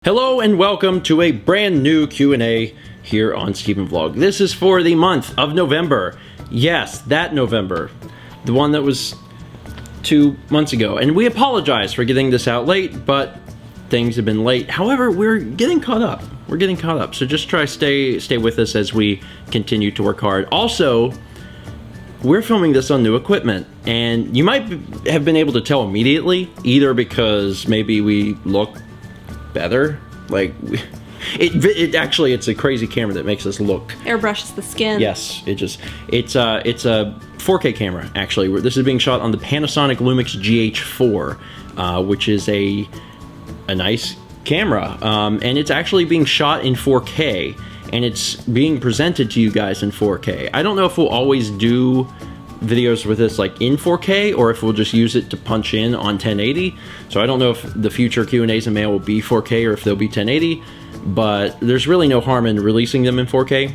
Hello and welcome to a brand new Q&A here on StephenVlog. This is for the month of November. Yes, that November. The one that was 2 months ago. And we apologize for getting this out late, but things have been late. However, we're getting caught up. So just try to stay with us as we continue to work hard. Also, we're filming this on new equipment, and you might have been able to tell immediately, either because maybe we look better, like it's a crazy camera that makes us look. Airbrushes the skin. Yes, it's a 4K camera actually. This is being shot on the Panasonic Lumix GH4, which is a nice camera, and it's actually being shot in 4K. And it's being presented to you guys in 4K. I don't know if we'll always do videos with this like in 4K or if we'll just use it to punch in on 1080. So I don't know if the future Q&As and mail will be 4K or if they'll be 1080, but there's really no harm in releasing them in 4K.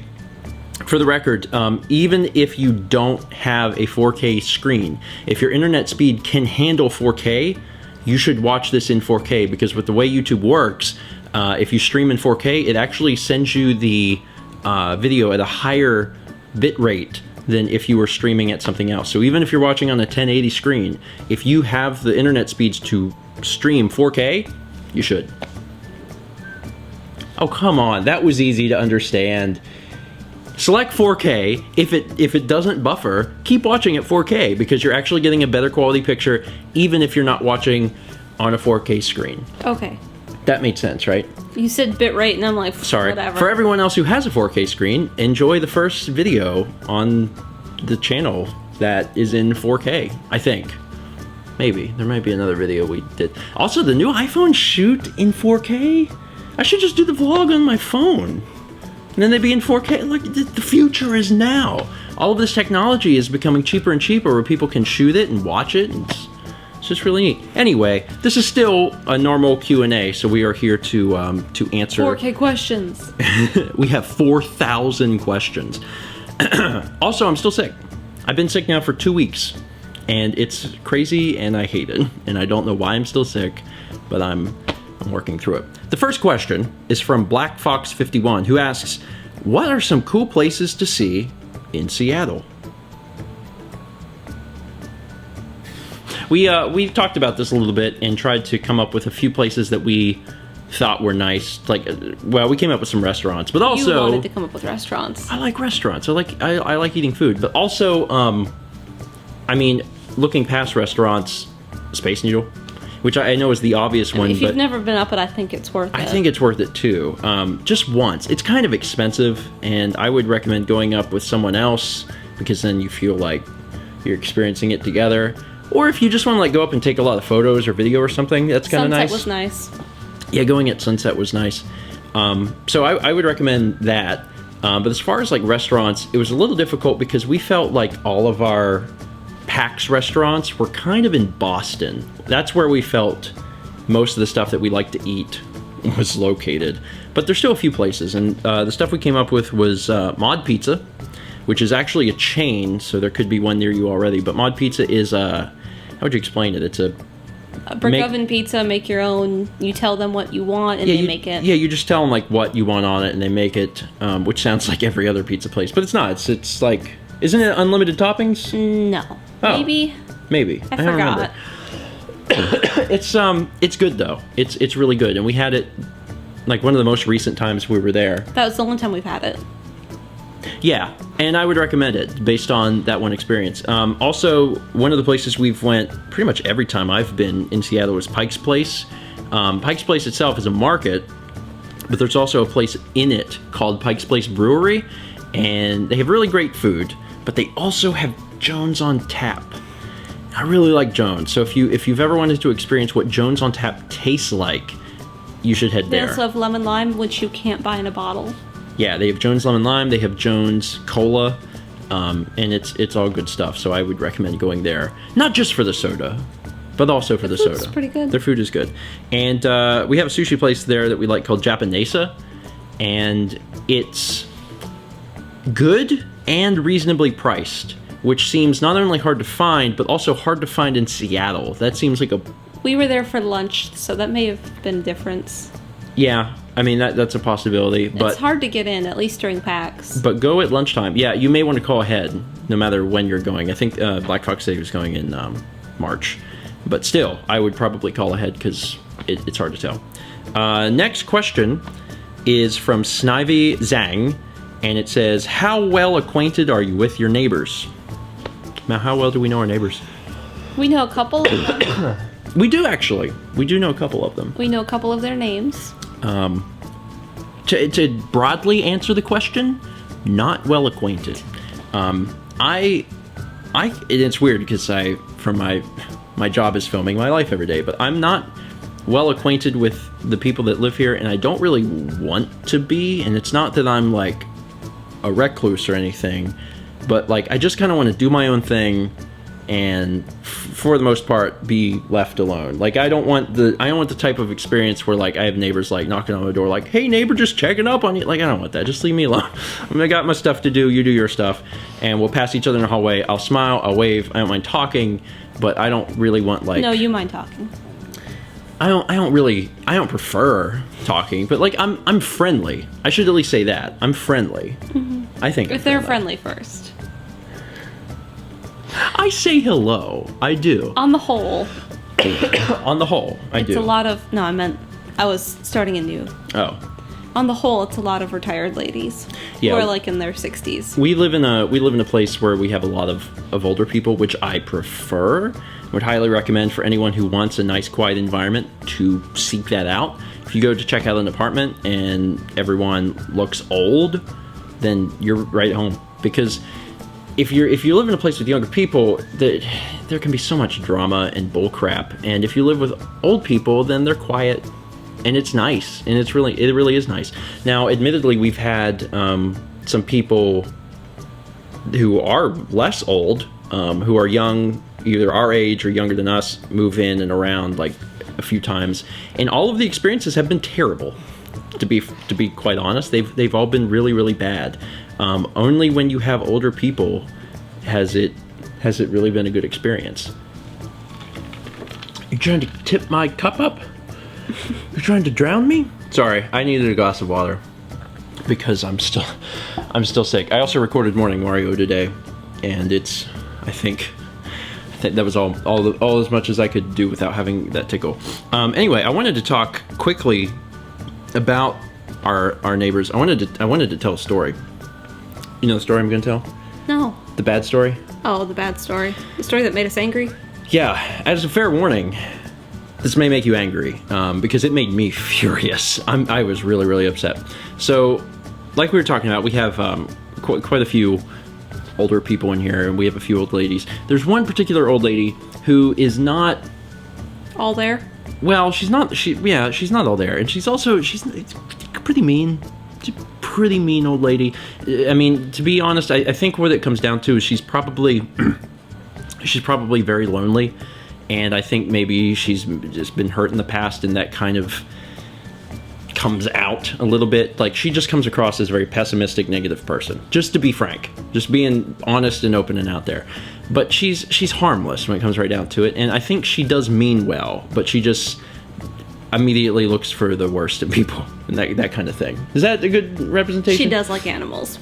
For the record, even if you don't have a 4K screen, if your internet speed can handle 4K, you should watch this in 4K, because with the way YouTube works, if you stream in 4K, it actually sends you the video at a higher bit rate than if you were streaming at something else. So even if you're watching on a 1080 screen, if you have the internet speeds to stream 4K, you should. Oh, come on, that was easy to understand. Select 4K. If it doesn't buffer, keep watching at 4K, because you're actually getting a better quality picture even if you're not watching on a 4K screen. Okay. That made sense, right? You said bitrate, and I'm like, sorry. Whatever. For everyone else who has a 4K screen, enjoy the first video on the channel that is in 4K, I think. Maybe. There might be another video we did. Also, the new iPhones shoot in 4K? I should just do the vlog on my phone. And then they'd be in 4K. Look, the future is now. All of this technology is becoming cheaper and cheaper, where people can shoot it and watch it, and it's just really neat. Anyway, this is still a normal Q&A, so we are here to answer 4K questions. We have 4,000 questions. Also, I'm still sick. I've been sick now for 2 weeks, and it's crazy, and I hate it. And I don't know why I'm still sick, but I'm working through it. The first question is from Black Fox 51, who asks, "What are some cool places to see in Seattle?" We talked about this a little bit and tried to come up with a few places that we thought were nice. Like, well, we came up with some restaurants, but also you wanted to come up with restaurants. I like restaurants. I like eating food, but also, I mean, looking past restaurants, Space Needle, which I know is the obvious one. If you've never been up it, I think it's worth it. I think it's worth it too. Just once. It's kind of expensive, and I would recommend going up with someone else, because then you feel like you're experiencing it together. Or if you just want to like go up and take a lot of photos or video or something, that's kind of nice. Sunset was nice. Yeah, going at sunset was nice. So I would recommend that. But as far as like restaurants, it was a little difficult because we felt like all of our PAX restaurants were kind of in Boston. That's where we felt most of the stuff that we like to eat was located. But there's still a few places, and the stuff we came up with was Mod Pizza, which is actually a chain, so there could be one near you already. But Mod Pizza is how would you explain it? It's a brick oven pizza, make your own. You tell them what you want, and they make it. Yeah, you just tell them like what you want on it, and they make it, which sounds like every other pizza place, but it's not. It's like, isn't it unlimited toppings? No. Oh, maybe. I forgot. It's good though. It's really good, and we had it like one of the most recent times we were there. That was the only time we've had it. Yeah, and I would recommend it based on that one experience. Also, one of the places we've went pretty much every time I've been in Seattle is Pike's Place. Pike's Place itself is a market, but there's also a place in it called Pike's Place Brewery, and they have really great food, but they also have Jones on Tap. I really like Jones, so if you've ever wanted to experience what Jones on Tap tastes like, you should head there. They also have lemon lime, which you can't buy in a bottle. Yeah, they have Jones Lemon Lime, they have Jones Cola, and it's all good stuff, so I would recommend going there. Not just for the soda, but also for the soda. It's pretty good. Their food is good. And we have a sushi place there that we like called Japanesa, and it's good and reasonably priced, which seems not only hard to find, but also hard to find in Seattle. That seems like a... We were there for lunch, so that may have been a difference. Yeah, I mean, that's a possibility. But it's hard to get in, at least during PAX. But go at lunchtime. Yeah, you may want to call ahead, no matter when you're going. I think Black Fox City was going in March. But still, I would probably call ahead because it's hard to tell. Next question is from Snivy Xiang, and it says, how well acquainted are you with your neighbors? Now, how well do we know our neighbors? We know a couple of them. We do, actually. We do know a couple of them. We know a couple of their names. To broadly answer the question, not well acquainted. It's weird because my job is filming my life every day, but I'm not well acquainted with the people that live here, and I don't really want to be. And it's not that I'm like a recluse or anything, but like I just kind of want to do my own thing, and for the most part be left alone. Like I don't want the type of experience where like I have neighbors like knocking on my door like, hey neighbor, just checking up on you. Like I don't want that. Just leave me alone. I got my stuff to do, you do your stuff, and we'll pass each other in the hallway. I'll smile, I'll wave. I don't mind talking, but I don't really want like... No, you mind talking. I don't prefer talking, but like I'm friendly. I should at least say that. I'm friendly. Mm-hmm. I think if they're friendly first. I say hello. I do. On the whole. On the whole, I do. It's a lot of... No, I was starting anew. Oh. On the whole, it's a lot of retired ladies who are like in their 60s. We live in a place where we have a lot of older people, which I prefer. Would highly recommend for anyone who wants a nice, quiet environment to seek that out. If you go to check out an apartment and everyone looks old, then you're right at home. Because if you live in a place with younger people, there can be so much drama and bull crap. And if you live with old people, then they're quiet. And it's nice, and it really is nice. Now, admittedly, we've had some people who are less old, who are young, either our age or younger than us, move in and around like a few times, and all of the experiences have been terrible. To be quite honest, they've all been really, really bad. Only when you have older people has it really been a good experience. You trying to tip my cup up? You're trying to drown me? Sorry, I needed a glass of water because I'm still sick. I also recorded Morning Mario today, and I think that was all as much as I could do without having that tickle. Anyway, I wanted to talk quickly about our neighbors. I wanted to tell a story. You know the story I'm going to tell? No. The bad story? Oh, the bad story. The story that made us angry? Yeah, as a fair warning, this may make you angry, because it made me furious. I was really, really upset. So, like we were talking about, we have quite a few older people in here, and we have a few old ladies. There's one particular old lady who is not... All there? Well, she's not all there. And she's pretty mean. She's a pretty mean old lady. I mean, to be honest, I think what it comes down to is she's probably very lonely. And I think maybe she's just been hurt in the past, and that kind of comes out a little bit. Like, she just comes across as a very pessimistic, negative person. Just to be frank. Just being honest and open and out there. But she's harmless when it comes right down to it. And I think she does mean well, but she just immediately looks for the worst in people. And that kind of thing. Is that a good representation? She does like animals.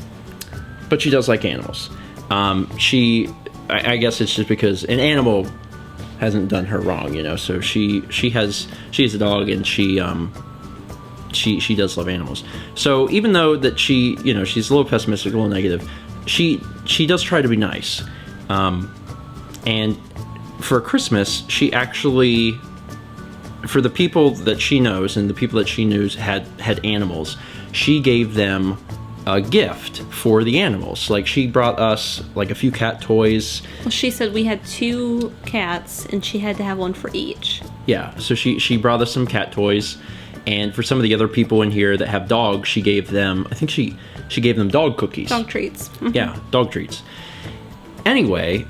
But she does like animals. I guess it's just because an animal hasn't done her wrong, you know. So she has a dog, and she does love animals. So even though that she's a little pessimistic, a little negative, she does try to be nice. And for Christmas, she actually, for the people that she knows and the people that she knew had animals, she gave them a gift for the animals. Like, she brought us like a few cat toys. Well, she said we had 2 cats and she had to have one for each. Yeah, so she brought us some cat toys, and for some of the other people in here that have dogs, she gave them, I think she gave them dog cookies. Dog treats. Mm-hmm. Yeah, dog treats. Anyway,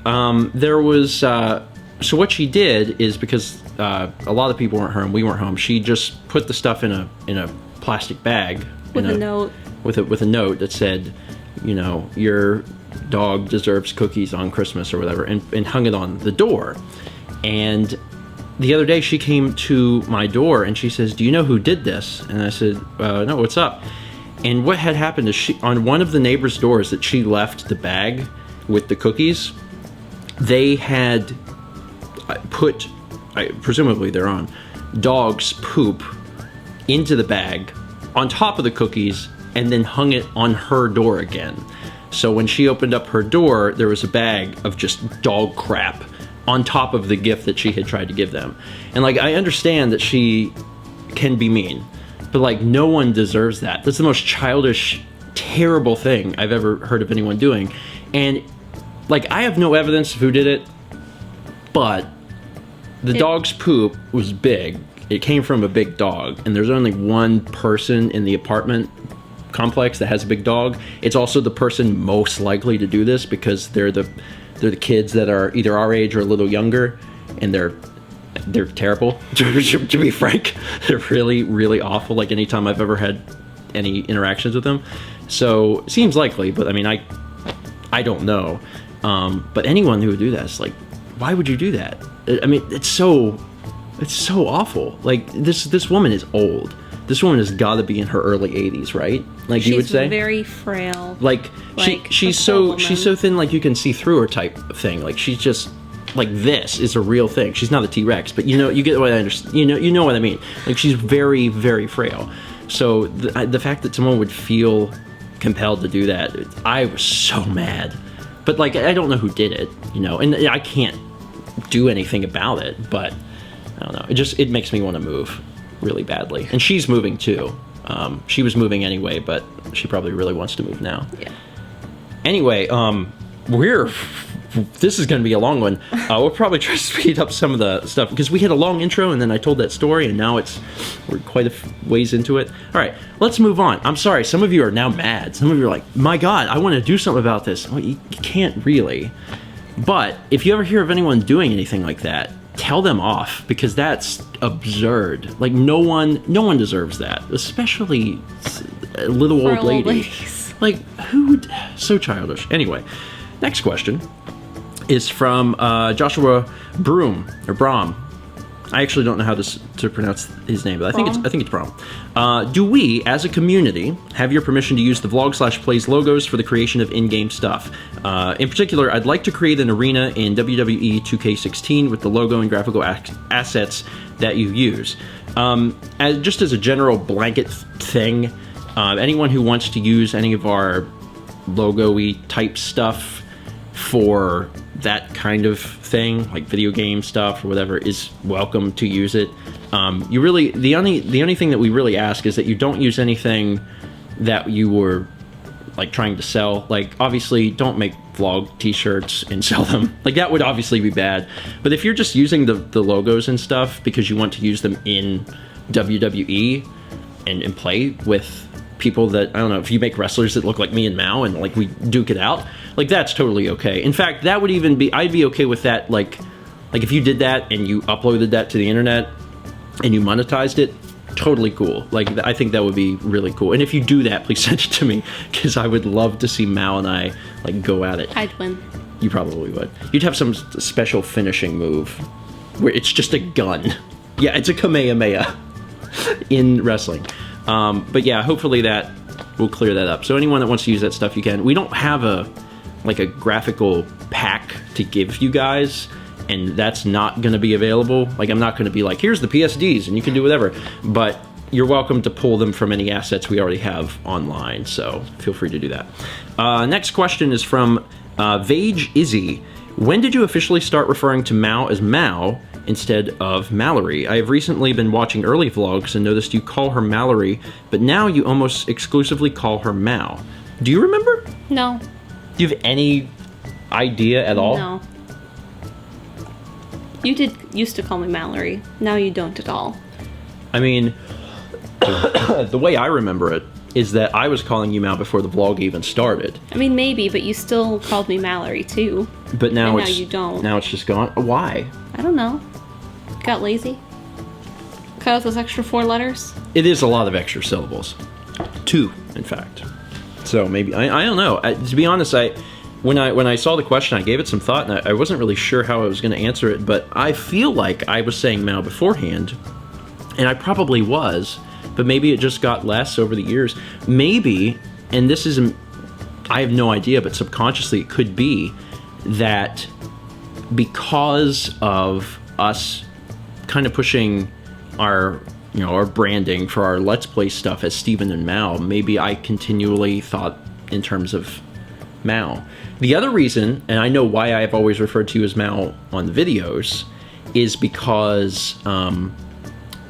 there was so what she did is, because a lot of people weren't home, we weren't home, she just put the stuff in a plastic bag with a note. With a note that said, you know, your dog deserves cookies on Christmas or whatever, and hung it on the door. And the other day she came to my door and she says, "Do you know who did this?" And I said, "No, what's up?" And what had happened is on one of the neighbor's doors that she left the bag with the cookies, they had put, presumably they're on, dog's poop into the bag on top of the cookies and then hung it on her door again. So when she opened up her door, there was a bag of just dog crap on top of the gift that she had tried to give them. And like, I understand that she can be mean, but like, no one deserves that. That's the most childish, terrible thing I've ever heard of anyone doing. And like, I have no evidence of who did it, but the dog's poop was big. It came from a big dog, and there's only one person in the apartment complex that has a big dog. It's also the person most likely to do this because they're the kids that are either our age or a little younger, and they're terrible. To be frank, they're really, really awful. Like, anytime I've ever had any interactions with them, so it seems likely. But I mean, I don't know. But anyone who would do that is like, why would you do that? I mean, it's so awful. Like, this woman is old. This woman has got to be in her early 80s, right? Like, you would say? She's very frail. Like she's so thin, like you can see through her type of thing. Like, she's just like, this is a real thing. She's not a T-Rex, but you know, you get what I understand. You know what I mean. Like, she's very, very frail. So the fact that someone would feel compelled to do that, I was so mad. But like, I don't know who did it, you know, and I can't do anything about it. But I don't know. It makes me want to move really badly. And she's moving too. She was moving anyway, but she probably really wants to move now. Yeah. Anyway, this is going to be a long one. We'll probably try to speed up some of the stuff because we had a long intro and then I told that story and now we're quite a ways into it. All right, let's move on. I'm sorry, some of you are now mad. Some of you are like, my God, I want to do something about this. Well, you can't really. But if you ever hear of anyone doing anything like that, tell them off, because that's absurd. Like, no one deserves that, especially a little old lady. Like, who would? So childish. Anyway, next question is from Joshua Broughm. I actually don't know how to pronounce his name, but I think it's Broughm. Do we, as a community, have your permission to use the vlog/plays logos for the creation of in-game stuff? In particular, I'd like to create an arena in WWE 2K16 with the logo and graphical assets that you use. Just as a general blanket thing, anyone who wants to use any of our logo-y type stuff for that kind of thing, like video game stuff or whatever, is welcome to use it. The only thing that we really ask is that you don't use anything that you were like trying to sell. Like, obviously, don't make vlog t-shirts and sell them. Like, that would obviously be bad. But if you're just using the logos and stuff because you want to use them in WWE and play with people that, I don't know, if you make wrestlers that look like me and Mao and like we duke it out, like, that's totally okay. In fact, that would even be, I'd be okay with that. Like if you did that and you uploaded that to the internet and you monetized it, totally cool. Like, I think that would be really cool. And if you do that, please send it to me, because I would love to see Mao and I like go at it. I'd win. You probably would. You'd have some special finishing move where it's just a gun. Yeah, it's a Kamehameha in wrestling. But yeah, hopefully that will clear that up. So anyone that wants to use that stuff, you can. We don't have a graphical pack to give you guys, and that's not going to be available. Like, I'm not going to be like, here's the PSDs and you can do whatever, but you're welcome to pull them from any assets we already have online, so feel free to do that. Next question is from Vage Izzy. When did you officially start referring to Mao as Mao instead of Mallory? I have recently been watching early vlogs and noticed you call her Mallory, but now you almost exclusively call her Mao. Do you remember? No. Do you have any idea at all? No. You used to call me Mallory. Now you don't at all. I mean, the way I remember it is that I was calling you Mao before the vlog even started. I mean, maybe, but you still called me Mallory too. But now now you don't. Now it's just gone. Why? I don't know. Got lazy. Cut out those extra 4 letters. It is a lot of extra syllables. 2, in fact. So maybe, I don't know. To be honest, when I saw the question, I gave it some thought, and I wasn't really sure how I was going to answer it, but I feel like I was saying Mao beforehand, and I probably was, but maybe it just got less over the years. Maybe, and this isn't, I have no idea, but subconsciously it could be that because of us kind of pushing our, our branding for our Let's Play stuff as Stephen and Mao, maybe I continually thought in terms of Mao. The other reason, and I know why I've always referred to you as Mao on the videos, is because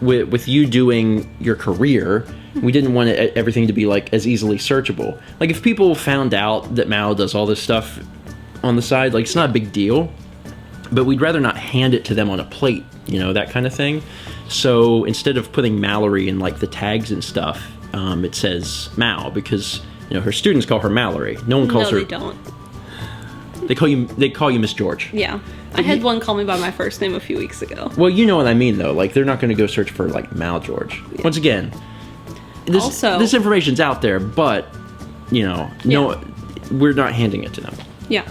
with you doing your career, we didn't want everything to be like as easily searchable. Like if people found out that Mao does all this stuff on the side, like it's not a big deal, but we'd rather not hand it to them on a plate, that kind of thing. So instead of putting Mallory in like the tags and stuff, it says Mao because her students call her Mallory. No one calls her. No, they don't. They call you Miss George. Yeah. I had one call me by my first name a few weeks ago. Well, you know what I mean, though. Like, they're not going to go search for, like, Mal George. Yeah. Once again, this information's out there, but, no, we're not handing it to them. Yeah.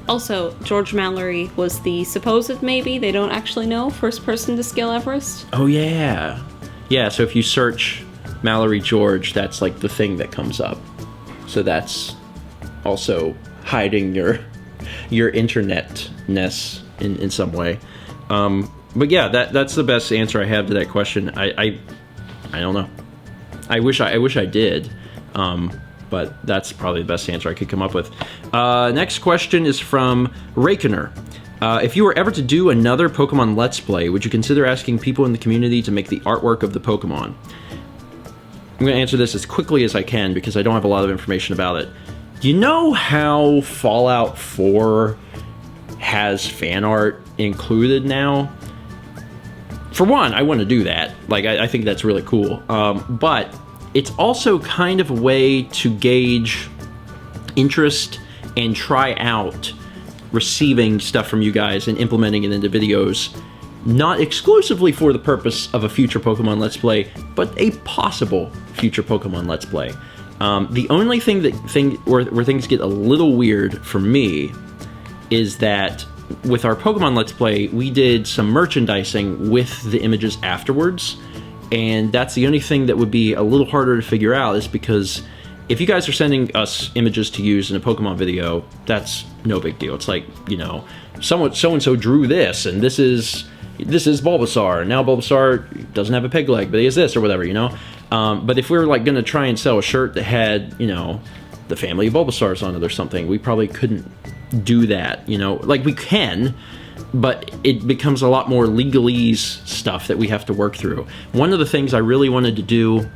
Also, George Mallory was the supposed maybe, they don't actually know, first person to scale Everest. Oh, yeah. Yeah, so if you search Mallory George, that's, like, the thing that comes up. So that's also hiding your internet-ness in some way. But yeah, that's the best answer I have to that question. I don't know. I wish I did. But that's probably the best answer I could come up with. Next question is from Rakoner. If you were ever to do another Pokemon Let's Play, would you consider asking people in the community to make the artwork of the Pokemon? I'm going to answer this as quickly as I can because I don't have a lot of information about it. You know how Fallout 4 has fan art included now? For one, I want to do that. Like, I think that's really cool. But it's also kind of a way to gauge interest and try out receiving stuff from you guys and implementing it into videos, not exclusively for the purpose of a future Pokemon Let's Play, but a possible future Pokemon Let's Play. The only thing where things get a little weird for me is that with our Pokemon Let's Play, we did some merchandising with the images afterwards, and that's the only thing that would be a little harder to figure out, is because if you guys are sending us images to use in a Pokemon video, that's no big deal. It's like, so-and-so drew this, and this is Bulbasaur, and now Bulbasaur doesn't have a peg leg, but he has this, or whatever, But if we were, like, going to try and sell a shirt that had, the family of Bulbasaurs on it or something, we probably couldn't do that, Like, we can, but it becomes a lot more legalese stuff that we have to work through. One of the things I really wanted to do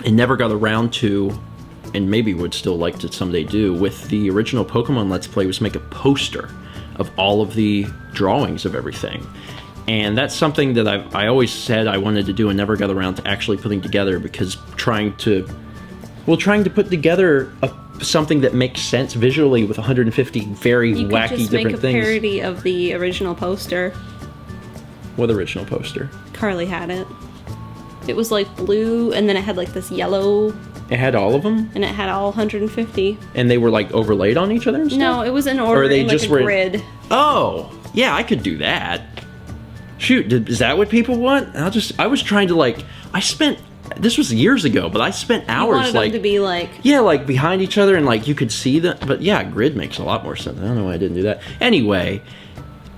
and never got around to, and maybe would still like to someday do, with the original Pokemon Let's Play, was make a poster of all of the drawings of everything. And that's something that I always said I wanted to do and never got around to actually putting together, because trying to put together something that makes sense visually with 150 very wacky different things. You could just make a parody of the original poster. What original poster? Carly had it. It was like blue, and then it had like this yellow. It had all of them? And it had all 150. And they were like overlaid on each other and stuff? No, it was in order, in like a grid. Oh, yeah, I could do that. Shoot, is that what people want? I was trying to, this was years ago, but I spent hours, you wanted them to be like... Yeah, like, behind each other, and, like, you could see them. But, yeah, grid makes a lot more sense. I don't know why I didn't do that. Anyway,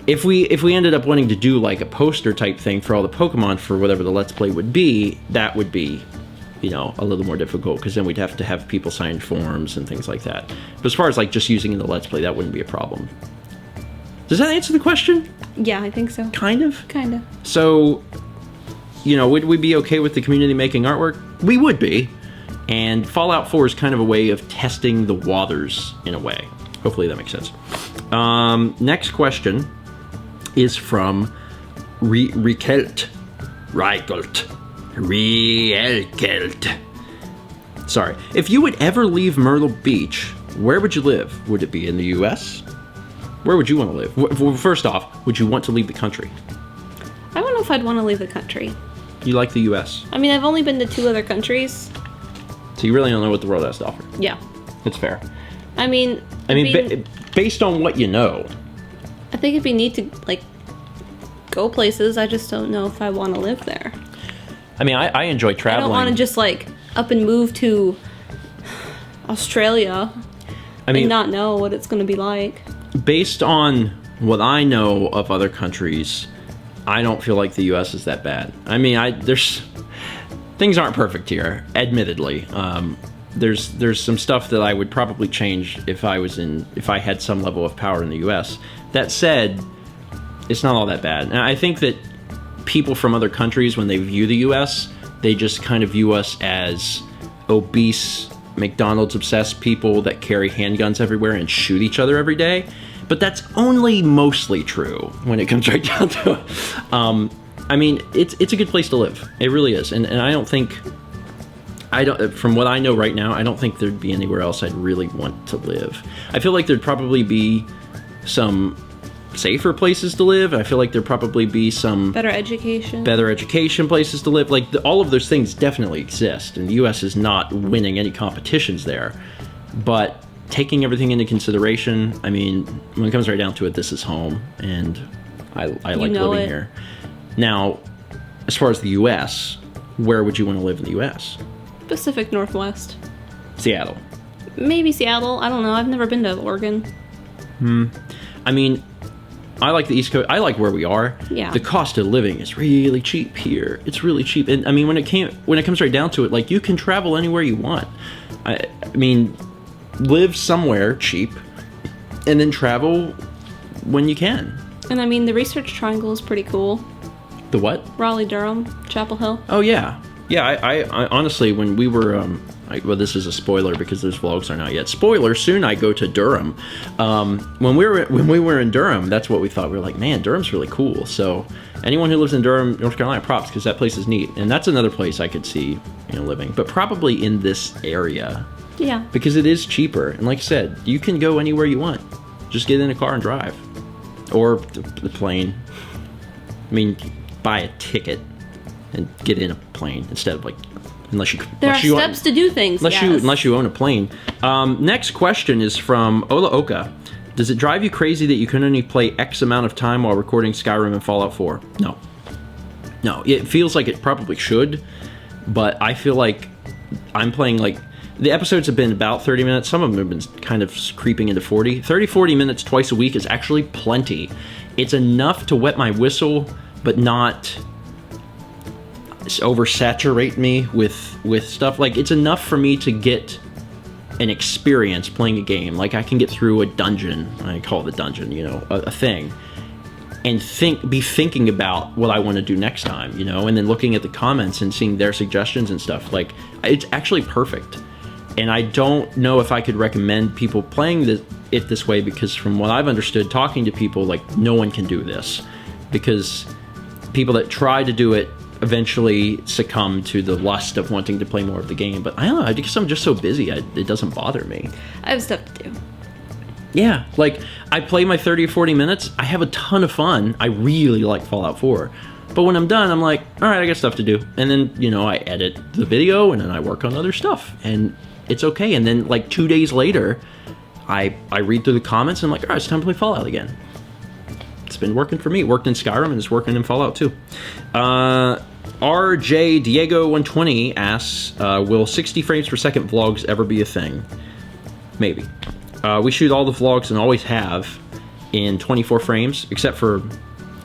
if we ended up wanting to do, like, a poster type thing for all the Pokemon for whatever the Let's Play would be, that would be, a little more difficult, because then we'd have to have people sign forms and things like that. But as far as, like, just using in the Let's Play, that wouldn't be a problem. Does that answer the question? Yeah, I think so. Kind of? Kind of. So, would we be okay with the community making artwork? We would be. And Fallout 4 is kind of a way of testing the waters, in a way. Hopefully that makes sense. Next question is from Riekelt. Sorry. If you would ever leave Myrtle Beach, where would you live? Would it be in the U.S.? Where would you want to live? Well, first off, would you want to leave the country? I don't know if I'd want to leave the country. You like the U.S.? I mean, I've only been to 2 other countries. So you really don't know what the world has to offer? Yeah. It's fair. I mean, based on what you know. I think it'd be neat to, like, go places. I just don't know if I want to live there. I mean, I enjoy traveling. I don't want to just, like, up and move to Australia and not know what it's going to be like. Based on what I know of other countries, I don't feel like the U.S. is that bad. I mean, there's things aren't perfect here, admittedly. There's some stuff that I would probably change if I had some level of power in the U.S. That said, it's not all that bad. And I think that people from other countries, when they view the U.S., they just kind of view us as obese, McDonald's-obsessed people that carry handguns everywhere and shoot each other every day. But that's only mostly true when it comes right down to it. I mean, it's a good place to live. It really is. And I don't think... from what I know right now, I don't think there'd be anywhere else I'd really want to live. I feel like there'd probably be some safer places to live. I feel like there'd probably be some... Better education places to live. Like, all of those things definitely exist, and the U.S. is not winning any competitions there. But taking everything into consideration, I mean, when it comes right down to it, this is home, and I like living here. Now, as far as the U.S., where would you want to live in the U.S.? Pacific Northwest. Seattle. Maybe Seattle. I don't know. I've never been to Oregon. I mean, I like the East Coast. I like where we are. Yeah. The cost of living is really cheap here. It's really cheap. And I mean, when it comes right down to it, like, you can travel anywhere you want. I mean, live somewhere cheap and then travel when you can. And I mean, the Research Triangle is pretty cool. The what? Raleigh, Durham, Chapel Hill. Oh, yeah. Yeah, I honestly, when we were, well, this is a spoiler because those vlogs aren't out yet. Spoiler, soon I go to Durham. When we were in Durham, that's what we thought. We were like, man, Durham's really cool. So anyone who lives in Durham, North Carolina, props, because that place is neat. And that's another place I could see, living. But probably in this area. Yeah. Because it is cheaper. And like I said, you can go anywhere you want. Just get in a car and drive. Or the plane. I mean, buy a ticket and get in a plane instead of, like, there are steps to do things. Unless you own a plane. Next question is from olaoca. Does it drive you crazy that you can only play X amount of time while recording Skyrim and Fallout 4? No, it feels like it probably should, but I feel like I'm playing, like, the episodes have been about 30 minutes. Some of them have been kind of creeping into 40. 40 minutes twice a week is actually plenty. It's enough to wet my whistle, but not oversaturate me with stuff. Like, it's enough for me to get an experience playing a game. Like, I can get through a dungeon, I call it a dungeon, a thing, and be thinking about what I want to do next time, and then looking at the comments and seeing their suggestions and stuff. Like, it's actually perfect. And I don't know if I could recommend people playing it this way, because from what I've understood talking to people, like, no one can do this, because people that try to do it eventually succumb to the lust of wanting to play more of the game. But I don't know, I guess I'm just so busy, it doesn't bother me. I have stuff to do. Yeah, like, I play my 30 or 40 minutes, I have a ton of fun, I really like Fallout 4. But when I'm done, I'm like, alright, I got stuff to do. And then, I edit the video, and then I work on other stuff. And it's okay. And then, like, 2 days later, I read through the comments, and I'm like, alright, it's time to play Fallout again. It's been working for me. It worked in Skyrim, and it's working in Fallout too. RJ Diego 120 asks, will 60 frames per second vlogs ever be a thing? Maybe. We shoot all the vlogs, and always have, in 24 frames, except for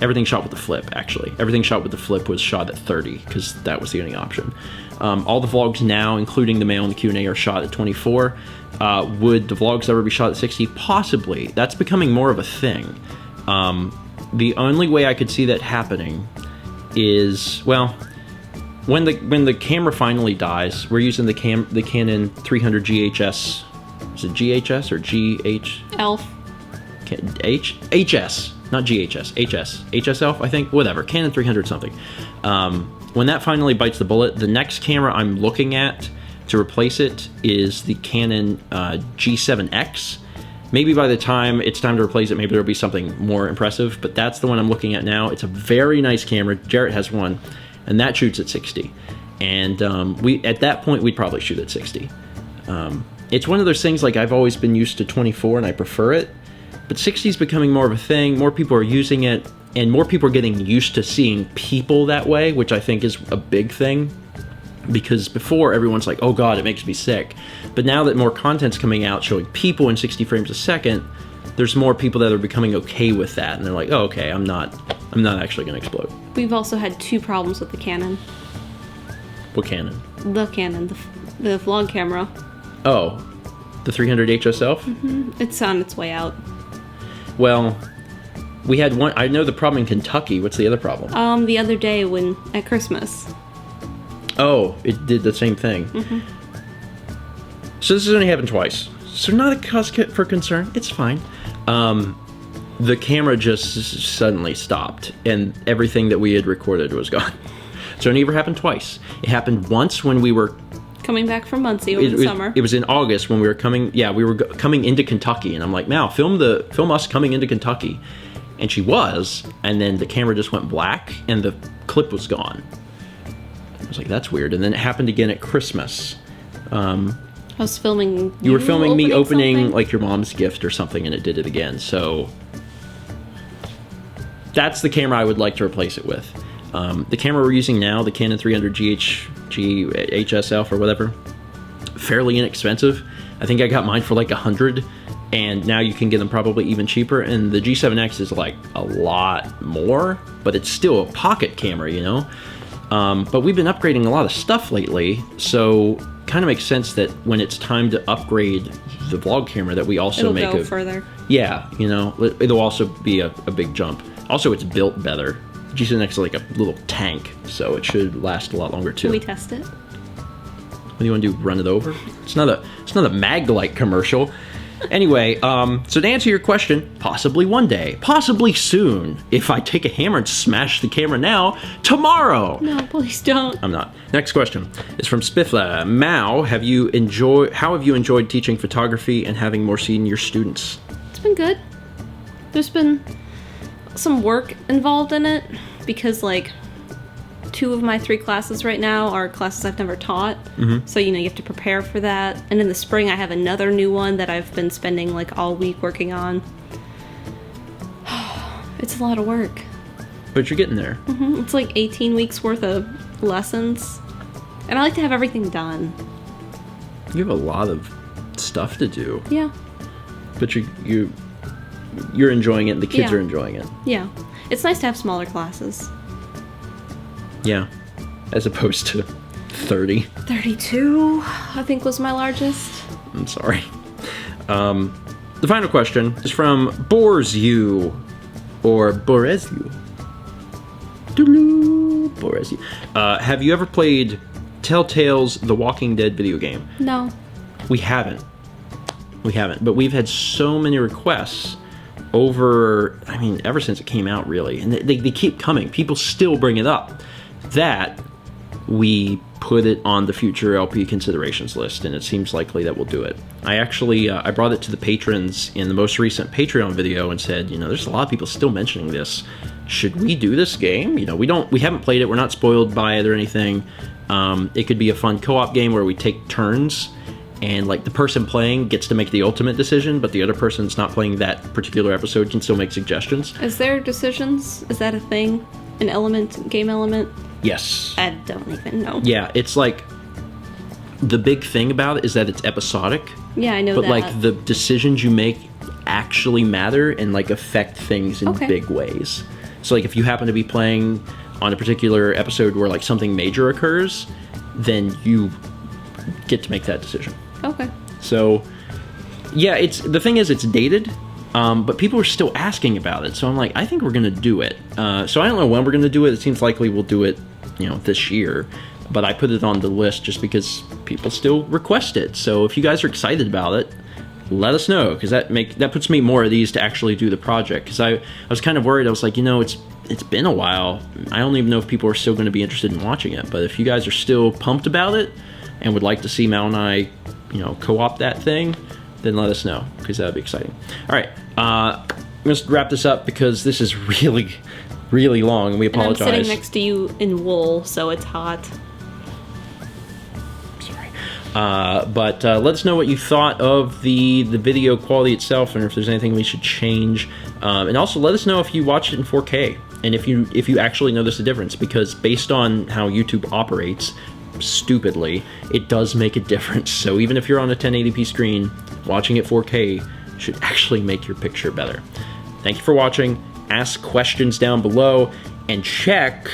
everything shot with the flip, actually. Everything shot with the flip was shot at 30, because that was the only option. All the vlogs now, including the mail and the Q&A, are shot at 24. Would the vlogs ever be shot at 60? Possibly. That's becoming more of a thing. The only way I could see that happening is, well, when the camera finally dies, we're using the Canon 300 GHS. Is it GHS or GH? ELF. HS, not GHS. HS ELF, I think. Whatever. Canon 300 something. When that finally bites the bullet, the next camera I'm looking at to replace it is the Canon G7X. Maybe by the time it's time to replace it, maybe there'll be something more impressive, but that's the one I'm looking at now. It's a very nice camera. Jarrett has one, and that shoots at 60. And at that point, we'd probably shoot at 60. It's one of those things, like, I've always been used to 24, and I prefer it, But 60 is becoming more of a thing. More people are using it, and more people are getting used to seeing people that way, which I think is a big thing. Because before, everyone's like, oh god, it makes me sick. But now that more content's coming out showing people in 60 frames a second, there's more people that are becoming okay with that. And they're like, oh, okay, I'm not actually going to explode. We've also had 2 problems with the Canon. What Canon? The Canon, the vlog camera. Oh, the 300 HSL? Mm-hmm. It's on its way out. Well, we had one. I know the problem in Kentucky. What's the other problem? The other day at Christmas. Oh, it did the same thing. Mm-hmm. So this has only happened twice. So not a cause for concern. It's fine. The camera just suddenly stopped, and everything that we had recorded was gone. So it never happened twice. It happened once when we were coming back from Muncie over the summer. It was in August when we were coming. Yeah, we were coming into Kentucky, and I'm like, Mal, film us coming into Kentucky, and she was, and then the camera just went black, and the clip was gone. I was like, that's weird. And then it happened again at Christmas. I was filming. You were filming me opening something? like your mom's gift or something, and it did it again. So that's the camera I would like to replace it with. The camera we're using now, the Canon 300 HSL or whatever, fairly inexpensive. I think I got mine for like $100, and now you can get them probably even cheaper. And the G7X is like a lot more, but it's still a pocket camera, you know. But we've been upgrading a lot of stuff lately, so kind of makes sense that when it's time to upgrade the vlog camera, that we also It'll go further. Yeah, you know, it'll also be a big jump. Also, it's built better. G7X is like a little tank, so it should last a lot longer too. Can we test it? What do you want to do? Run it over? It's not a Maglite commercial. Anyway, so to answer your question, possibly one day, possibly soon. If I take a hammer and smash the camera now, tomorrow. No, please don't. I'm not. Next question is from Spiffleh. Mao, how have you enjoyed teaching photography and having more senior students? It's been good. There's been some work involved in it because like 2 of my 3 classes right now are classes I've never taught. Mm-hmm. So, you know, you have to prepare for that. And in the spring, I have another new one that I've been spending like all week working on. It's a lot of work. But you're getting there. Mm-hmm. It's like 18 weeks worth of lessons. And I like to have everything done. You have a lot of stuff to do. Yeah. But you're enjoying it and the kids are enjoying it. Yeah. It's nice to have smaller classes. Yeah, as opposed to 30. 32, I think, was my largest. I'm sorry. The final question is from BorezU, or BorezU. BorezU. Have you ever played Telltale's The Walking Dead video game? No. We haven't, but we've had so many requests ever since it came out, really, and they keep coming. People still bring it up, that we put it on the future LP considerations list, and it seems likely that we'll do it. I actually I brought it to the patrons in the most recent Patreon video and said, you know, there's a lot of people still mentioning this. Should we do this game? You know, we haven't played it. We're not spoiled by it or anything. It could be a fun co-op game where we take turns, and like the person playing gets to make the ultimate decision, but the other person's not playing that particular episode can still make suggestions. Is there decisions? Is that a thing? An element, game element? Yes. I don't even know. Yeah, it's like, the big thing about it is that it's episodic. Yeah, I know that. But like the decisions you make actually matter and like affect things in big ways. So like if you happen to be playing on a particular episode where like something major occurs, then you get to make that decision. Okay. So yeah, the thing is it's dated. But people are still asking about it, so I'm like, I think we're gonna do it. So I don't know when we're gonna do it. It seems likely we'll do it, you know, this year. But I put it on the list just because people still request it. So if you guys are excited about it, let us know, because that puts me more at ease to actually do the project. Because I was kind of worried. I was like, you know, it's been a while. I don't even know if people are still going to be interested in watching it. But if you guys are still pumped about it and would like to see Mal and I, you know, co-op that thing, then let us know, because that would be exciting. All right, I'm going to wrap this up because this is really, really long, and we apologize. And I'm sitting next to you in wool, so it's hot. Sorry. But let us know what you thought of the video quality itself, and if there's anything we should change. And also let us know if you watched it in 4K, and if you actually notice a difference, because based on how YouTube operates, stupidly, it does make a difference. So even if you're on a 1080p screen, watching it 4K should actually make your picture better. Thank you for watching. Ask questions down below, and check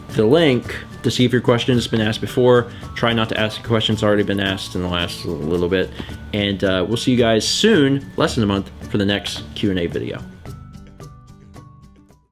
the link to see if your question has been asked before. Try not to ask questions already been asked in the last little bit. And we'll see you guys soon, less than a month, for the next Q&A video.